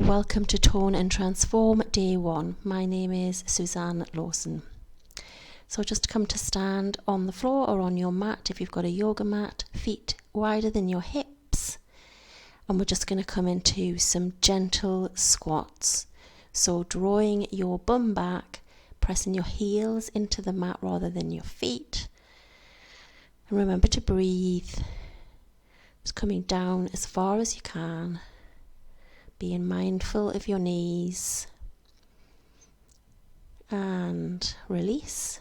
Welcome to Tone and Transform Day 1. My name is Suzanne Lawson. So just come to stand on the floor or on your mat if you've got a yoga mat, feet wider than your hips. And we're just going to come into some gentle squats. So drawing your bum back, pressing your heels into the mat rather than your feet. And remember to breathe. Just coming down as far as you can. Being mindful of your knees. And release.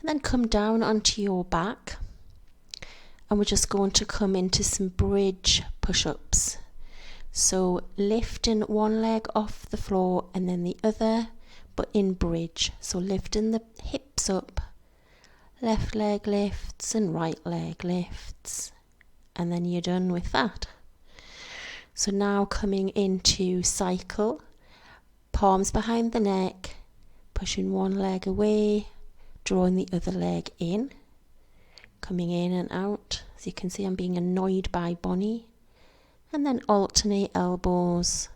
And then come down onto your back. And we're just going to come into some bridge push-ups. So lifting one leg off the floor and then the other, but in bridge. So lifting the hips up. Left leg lifts and right leg lifts. And then you're done with that. So now coming into cycle, palms behind the neck, pushing one leg away, drawing the other leg in, coming in and out. As you can see, I'm being annoyed by Bonnie. And then alternate elbows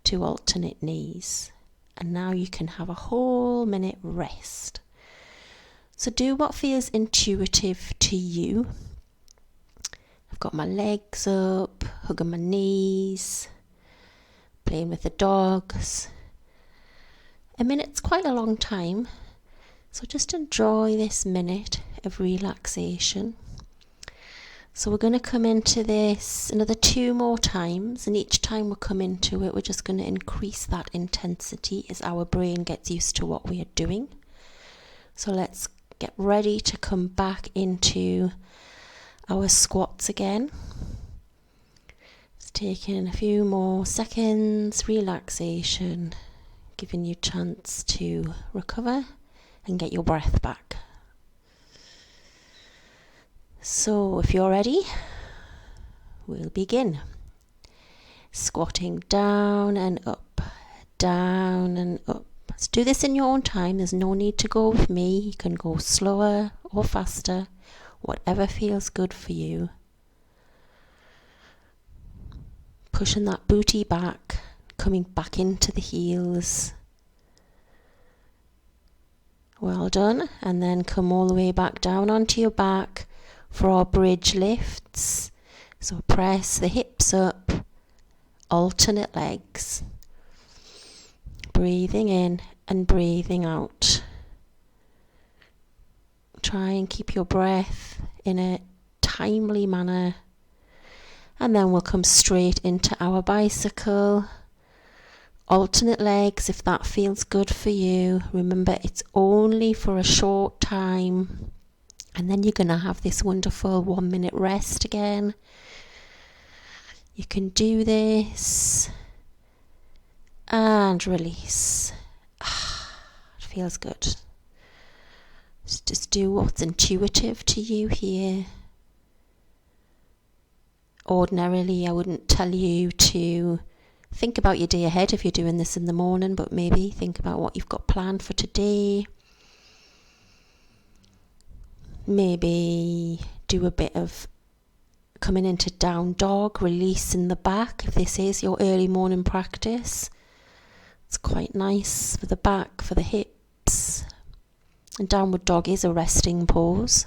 to alternate knees. And now you can have a whole minute rest. So do what feels intuitive to you. I've got my legs up, hugging my knees, playing with the dogs. A minute's quite a long time, so just enjoy this minute of relaxation. So we're going to come into this another 2 more times, and each time we come into it, we're just going to increase that intensity as our brain gets used to what we are doing. So let's get ready to come back into our squats again. Just taking a few more seconds, relaxation, giving you a chance to recover and get your breath back. So if you're ready, we'll begin. Squatting down and up, down and up. Let's do this in your own time. There's no need to go with me. You can go slower or faster. Whatever feels good for you. Pushing that booty back, coming back into the heels. Well done. And then come all the way back down onto your back for our bridge lifts. So press the hips up, alternate legs. Breathing in and breathing out. Try and keep your breath in a timely manner. And then we'll come straight into our bicycle. Alternate legs if that feels good for you. Remember, it's only for a short time. And then you're going to have this wonderful 1 minute rest again. You can do this. And release. It feels good. Just do what's intuitive to you here. Ordinarily, I wouldn't tell you to think about your day ahead if you're doing this in the morning, but maybe think about what you've got planned for today. Maybe do a bit of coming into down dog, releasing the back if this is your early morning practice. It's quite nice for the back, for the hips. And downward dog is a resting pose.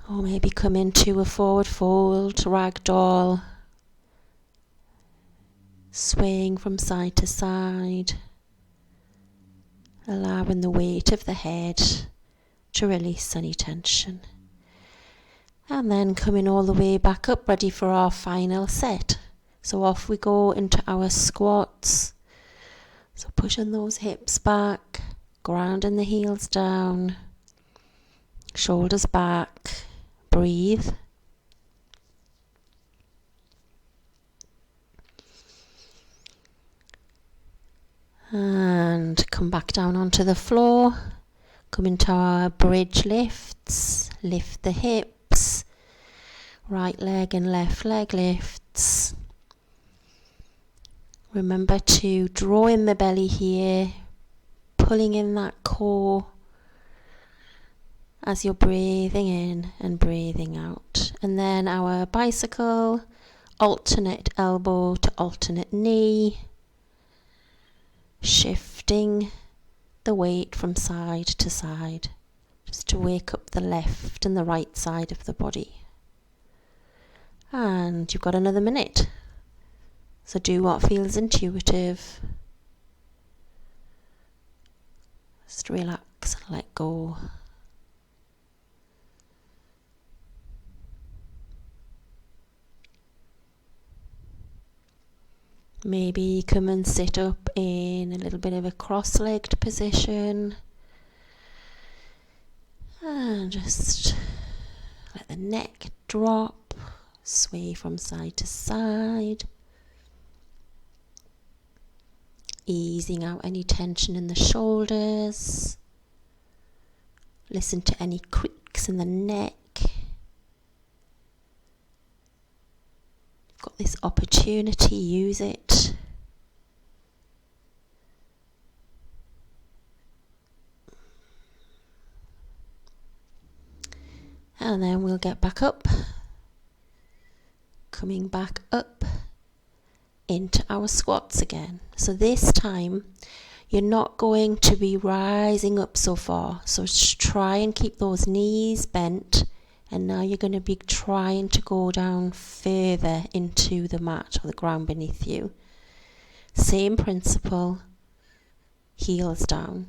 Or maybe come into a forward fold, ragdoll. Swaying from side to side. Allowing the weight of the head to release any tension. And then coming all the way back up, ready for our final set. So off we go into our squats. So pushing those hips back. Grounding the heels down, shoulders back, breathe. And come back down onto the floor. Come into our bridge lifts, lift the hips, right leg and left leg lifts. Remember to draw in the belly here. Pulling in that core as you're breathing in and breathing out. And then our bicycle, alternate elbow to alternate knee, shifting the weight from side to side, just to wake up the left and the right side of the body. And you've got another minute, so do what feels intuitive. Just relax and let go. Maybe come and sit up in a little bit of a cross-legged position. And just let the neck drop, sway from side to side. Easing out any tension in the shoulders. Listen to any creaks in the neck. You've got this opportunity, use it. And then we'll get back up. Coming back up into our squats again. So this time you're not going to be rising up so far, so try and keep those knees bent, and now you're going to be trying to go down further into the mat or the ground beneath you. Same principle, heels down.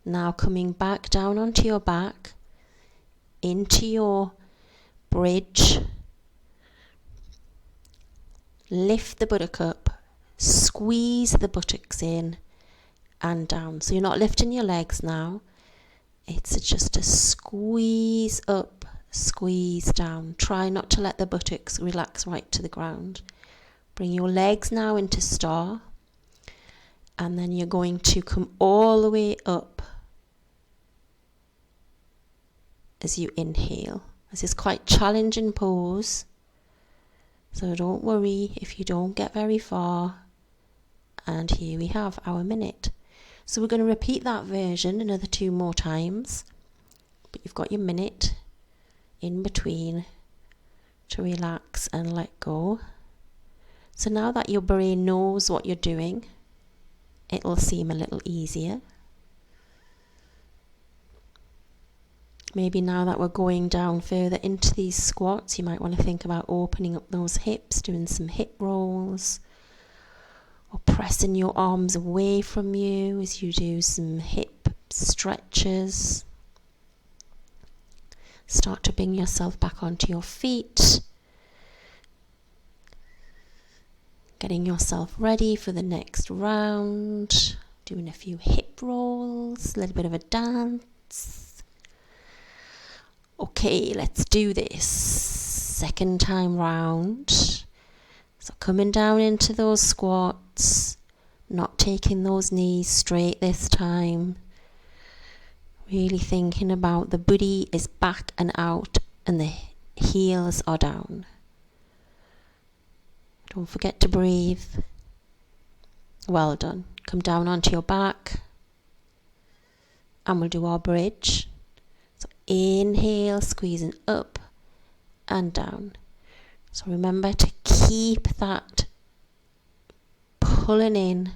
Now coming back down onto your back into your bridge. Lift the buttock up, squeeze the buttocks in and down. So you're not lifting your legs now. It's just a squeeze up, squeeze down. Try not to let the buttocks relax right to the ground. Bring your legs now into star. And then you're going to come all the way up as you inhale. This is quite challenging pose. So don't worry if you don't get very far. And here we have our minute. So we're going to repeat that version another 2 more times. But you've got your minute in between to relax and let go. So now that your brain knows what you're doing, it'll seem a little easier. Maybe now that we're going down further into these squats, you might want to think about opening up those hips, doing some hip rolls, or pressing your arms away from you as you do some hip stretches. Start to bring yourself back onto your feet, getting yourself ready for the next round, doing a few hip rolls, a little bit of a dance. Okay, let's do this. Second time round. So coming down into those squats, not taking those knees straight this time. Really thinking about the booty is back and out and the heels are down. Don't forget to breathe. Well done. Come down onto your back and we'll do our bridge. So inhale, squeezing up and down. So remember to keep that pulling in,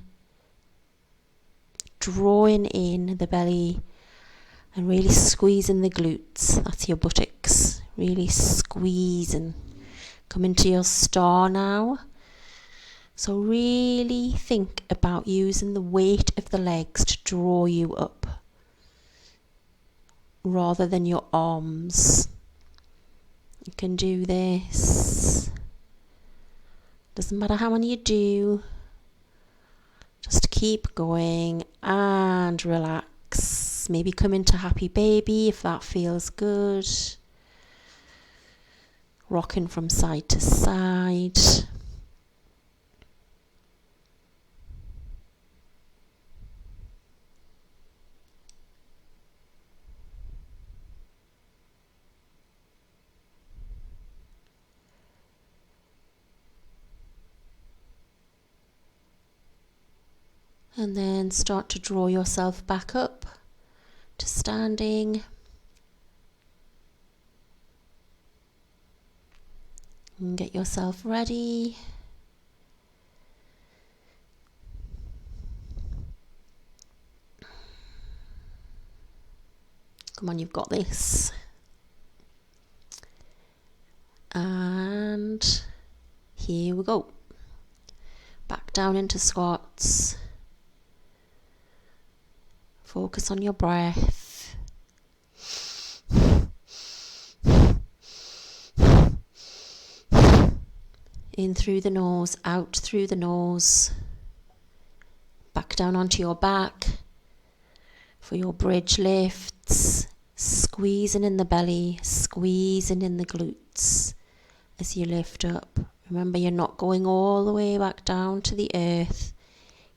drawing in the belly and really squeezing the glutes. That's your buttocks. Really squeezing. Come into your star now. So really think about using the weight of the legs to draw you up rather than your arms. You can do this. Doesn't matter how many you do. Just keep going and relax. Maybe come into happy baby if that feels good. Rocking from side to side. And then start to draw yourself back up to standing. And get yourself ready. Come on, you've got this. And here we go. Back down into squats. Focus on your breath. In through the nose, out through the nose. Back down onto your back for your bridge lifts. Squeezing in the belly, squeezing in the glutes as you lift up. Remember, you're not going all the way back down to the earth.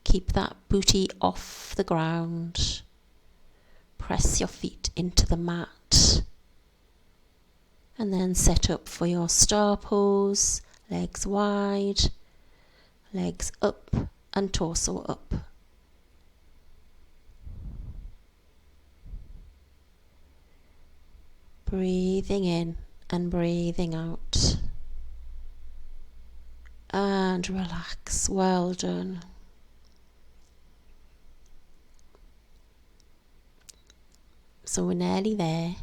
Keep that booty off the ground. Press your feet into the mat. And then set up for your star pose. Legs wide, legs up and torso up. Breathing in and breathing out. And relax. Well done. So we're nearly there.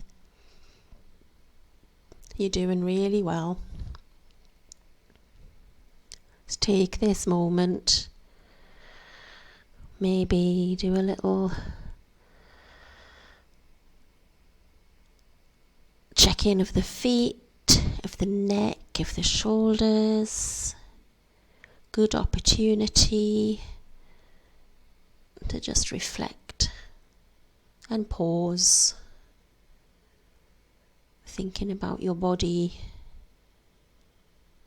You're doing really well. Let's take this moment. Maybe do a little check-in of the feet, of the neck, of the shoulders. Good opportunity to just reflect and pause, thinking about your body,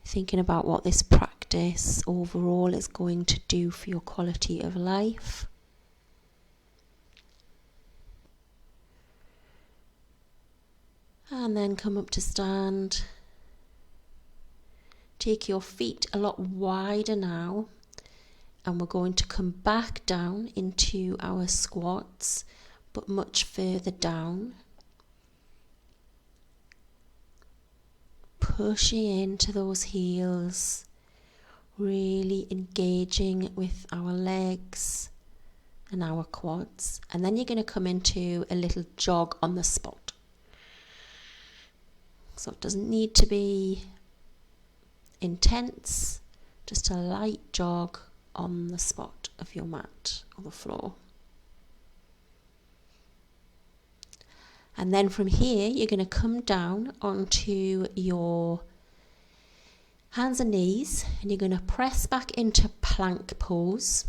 thinking about what this practice overall is going to do for your quality of life. And then come up to stand. Take your feet a lot wider now, and we're going to come back down into our squats, but much further down. Pushing into those heels, really engaging with our legs and our quads. And then you're going to come into a little jog on the spot. So it doesn't need to be intense, just a light jog on the spot of your mat or the floor. And then from here, you're going to come down onto your hands and knees, and you're going to press back into plank pose.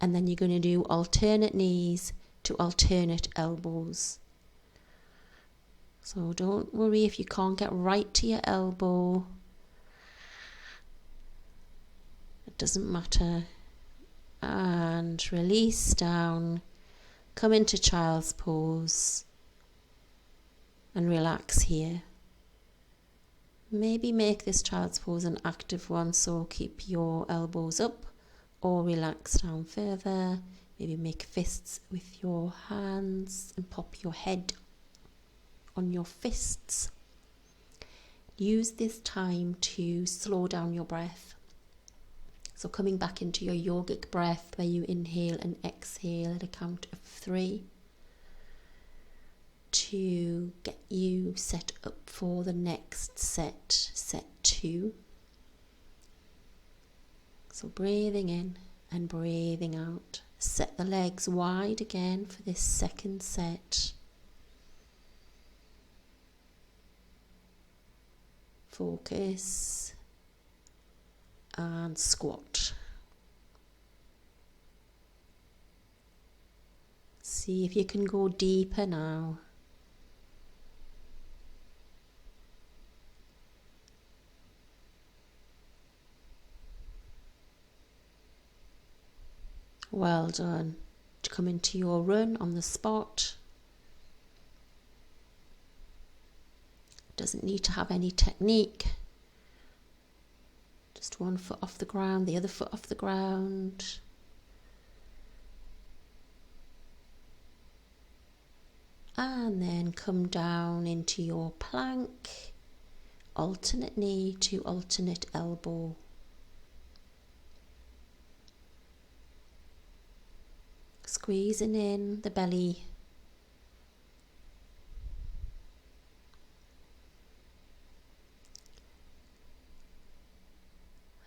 And then you're going to do alternate knees to alternate elbows. So don't worry if you can't get right to your elbow. It doesn't matter. And release down. Come into child's pose. And relax here. Maybe make this child's pose an active one, so keep your elbows up or relax down further. Maybe make fists with your hands and pop your head on your fists. Use this time to slow down your breath. So coming back into your yogic breath where you inhale and exhale at a count of 3. To get you set up for the next set 2. So breathing in and breathing out. Set the legs wide again for this second set. Focus and squat. See if you can go deeper now. Well done. To come into your run on the spot. Doesn't need to have any technique. Just one foot off the ground, the other foot off the ground. And then come down into your plank alternate knee to alternate elbow. Squeezing in the belly.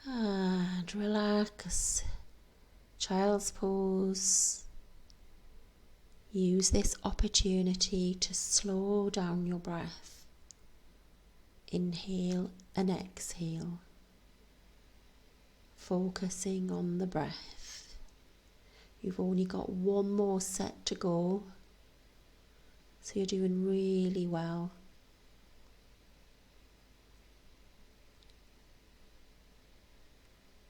And relax. Child's pose. Use this opportunity to slow down your breath. Inhale and exhale. Focusing on the breath. You've only got one more set to go, so you're doing really well.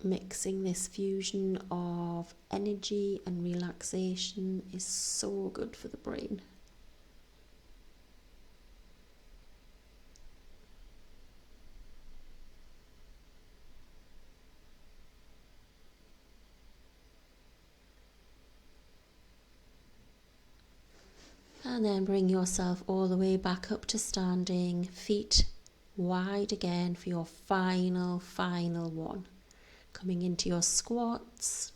Mixing this fusion of energy and relaxation is so good for the brain. And then bring yourself all the way back up to standing, feet wide again for your final one. Coming into your squats.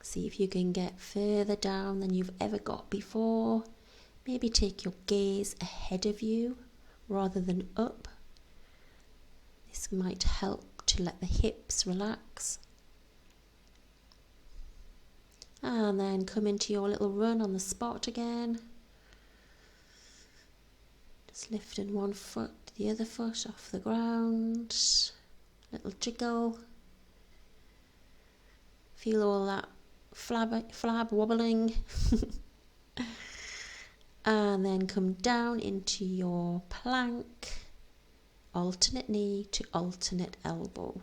See if you can get further down than you've ever got before. Maybe take your gaze ahead of you rather than up. This might help to let the hips relax. And then come into your little run on the spot again. Just lifting one foot, the other foot off the ground. Little jiggle. Feel all that flab wobbling. And then come down into your plank. Alternate knee to alternate elbow.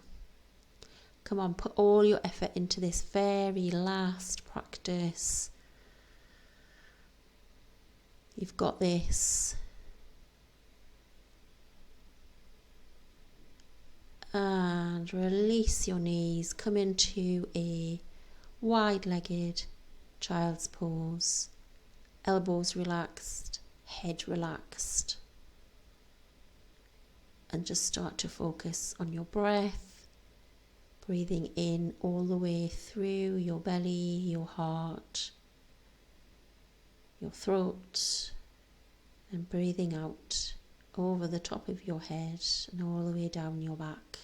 Come on, put all your effort into this very last practice. You've got this. And release your knees. Come into a wide-legged child's pose. Elbows relaxed, head relaxed. And just start to focus on your breath. Breathing in all the way through your belly, your heart, your throat, and breathing out over the top of your head and all the way down your back.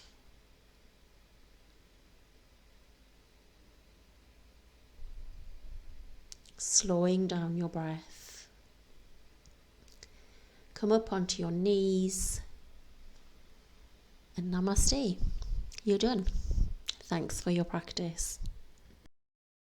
Slowing down your breath. Come up onto your knees and namaste. You're done. Thanks for your practice.